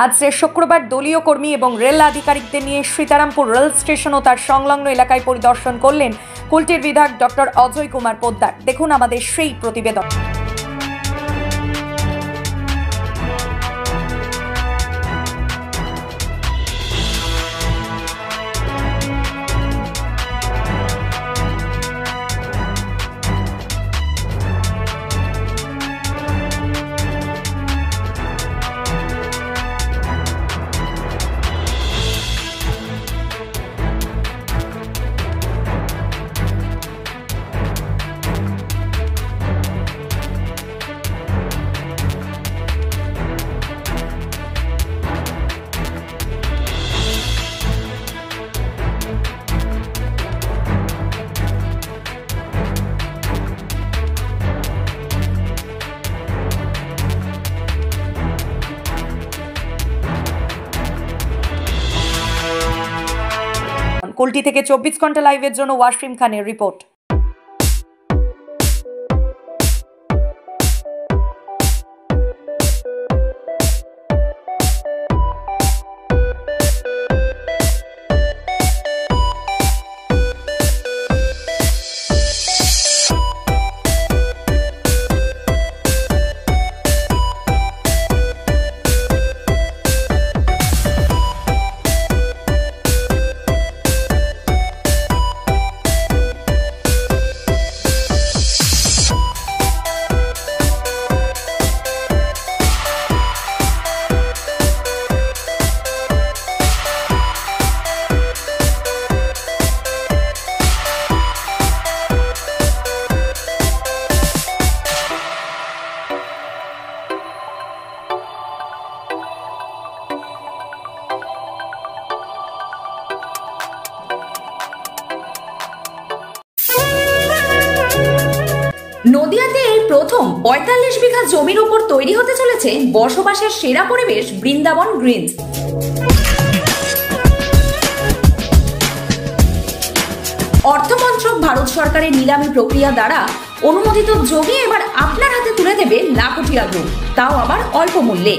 আজ শুক্রবার দলীয় কর্মী এবং রেল আধিকারিকদের নিয়ে সীতারামপুর রেল স্টেশন ও তার সংলগ্ন এলাকায় পরিদর্শন করলেন কুলটির বিধায়ক ডক্টর অজয় কুমার পোদ্দার। দেখুন আমাদের সেই প্রতিবেদন। কুলটি থেকে 24 ঘন্টা লাইভের জন্য ওয়াসিম খানের রিপোর্ট। নদিয়াতে এই প্রথম ৪৫ বিঘা জমির উপর তৈরি হতে চলেছে বসবাসের সেরা পরিবেশ বৃন্দাবন গ্রিনস। অর্থমন্ত্রক ভারত সরকারের নিলামী প্রক্রিয়া দ্বারা অনুমোদিত জমি এবার আপনার হাতে তুলে দেবে লাখুটিয়া গ্রুপ, তাও আবার অল্প মূল্যে।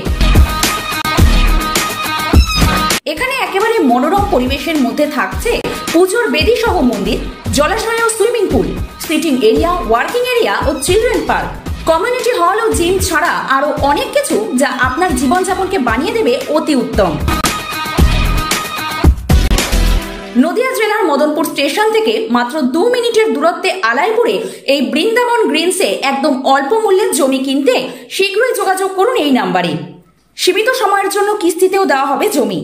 এখানে একেবারে মনোরম পরিবেশের মধ্যে থাকছে পুজোর বেদি সহ মন্দির, জলাশয় ও swimming pool, sitting area, working area ও চিলড্রেন পার্ক, কমিউনিটি হল ও জিম ছাড়া আরো অনেক কিছু যা আপনার জীবনযাপনকে বানিয়ে দেবে অতি উত্তম। নদিয়া জেলার মদনপুর স্টেশন থেকে মাত্র 2 মিনিটের দূরত্বে আলাইপুরে এই বৃন্দাবন গ্রিনসে একদম অল্প মূল্যে জমি কিনতে শীঘ্রই যোগাযোগ করুন এই নাম্বারে। সীমিত সময়ের জন্য কিস্তিতেও দেওয়া হবে জমি।